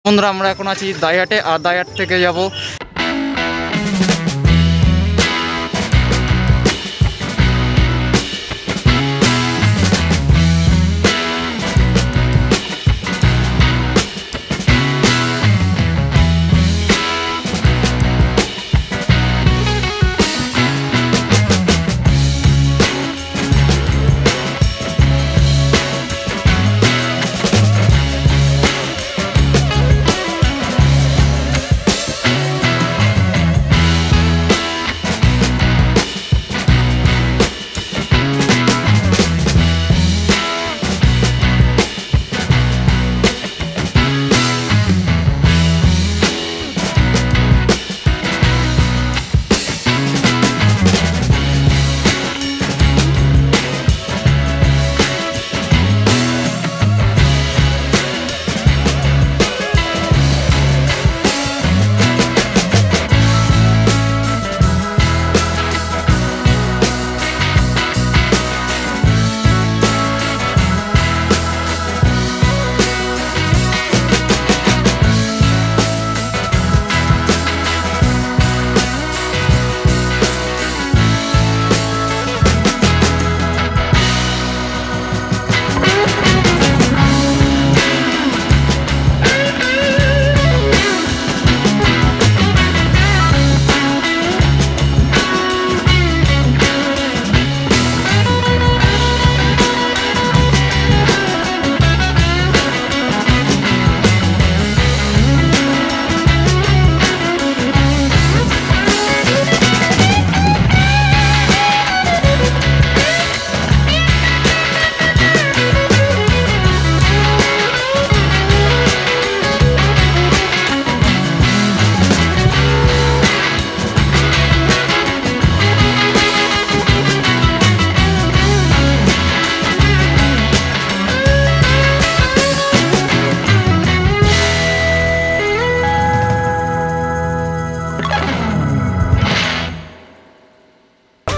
বন্ধুরা আমরা এখন আছি দাইহাটে, আর দাইহাট থেকে যাব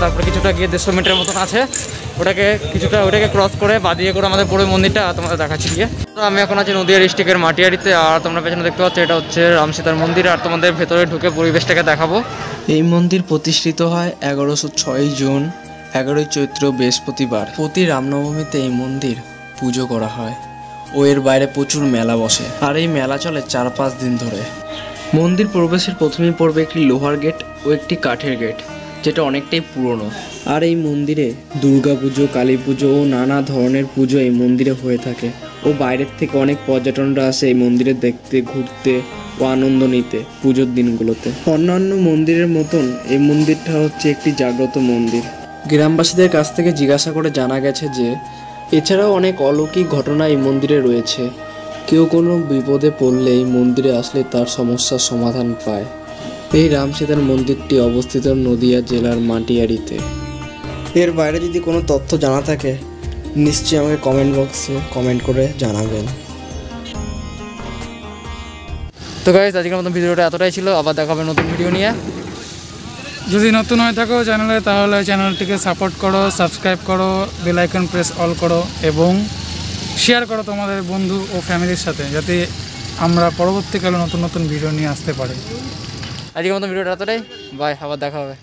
তারপরে কিছুটা গিয়ে 150 মিটারের মতন আছে, ওটাকে ক্রস করে বাদিয়ে করে আমাদের পুরো মন্দিরটা তোমাদের দেখাচ্ছি গিয়ে। তো আমি এখন আছি নদিয়া ডিস্ট্রিক্টের মাটিয়ারিতে, আর তোমরা পেছনে দেখতে পাচ্ছ এটা হচ্ছে রামসীতার মন্দির, আর তোমাদের ভেতরে ঢুকে পরিবেশটাকে দেখাবো। এই মন্দির প্রতিষ্ঠিত হয় 1106 জুন 11 চৈত্র বৃহস্পতিবার। প্রতি রামনবমীতে এই মন্দির পুজো করা হয় ও এর বাইরে প্রচুর মেলা বসে, আর এই মেলা চলে 4-5 দিন ধরে। মন্দির প্রবেশের প্রথমেই পড়বে একটি লোহার গেট ও একটি কাঠের গেট, যেটা অনেকটাই পুরনো। আর এই মন্দিরে দুর্গা পুজো, কালী পুজো ও নানা ধরনের পুজো এই মন্দিরে হয়ে থাকে, ও বাইরের থেকে অনেক পর্যটনরা আসে এই মন্দিরে দেখতে, ঘুরতে ও আনন্দ নিতে পুজোর দিনগুলোতে। অন্যান্য মন্দিরের মতন এই মন্দিরটা হচ্ছে একটি জাগ্রত মন্দির। গ্রামবাসীদের কাছ থেকে জিজ্ঞাসা করে জানা গেছে যে এছাড়াও অনেক অলৌকিক ঘটনা এই মন্দিরে রয়েছে। কেউ কোনো বিপদে পড়লে এই মন্দিরে আসলে তার সমস্যার সমাধান পায়। এই রামসীতার মন্দিরটি অবস্থিত নদিয়া জেলার মাটিয়ারিতে। এর বাইরে যদি কোনো তথ্য জানা থাকে নিশ্চয়ই আমাকে কমেন্ট বক্সে কমেন্ট করে জানাবেন। তো গাইস আজকের মতন ভিডিওটা এতটাই ছিল, আবার দেখা হবে নতুন ভিডিও নিয়ে। যদি নতুন হয়ে থাকো চ্যানেলে, তাহলে চ্যানেলটিকে সাপোর্ট করো, সাবস্ক্রাইব করো, বেল আইকন প্রেস অল করো এবং শেয়ার করো তোমাদের বন্ধু ও ফ্যামিলির সাথে, যাতে আমরা পরবর্তীকালে নতুন নতুন ভিডিও নিয়ে আসতে পারি। আজকের মতন ভিডিওটা এতটাই, বাই, আবার দেখা হবে।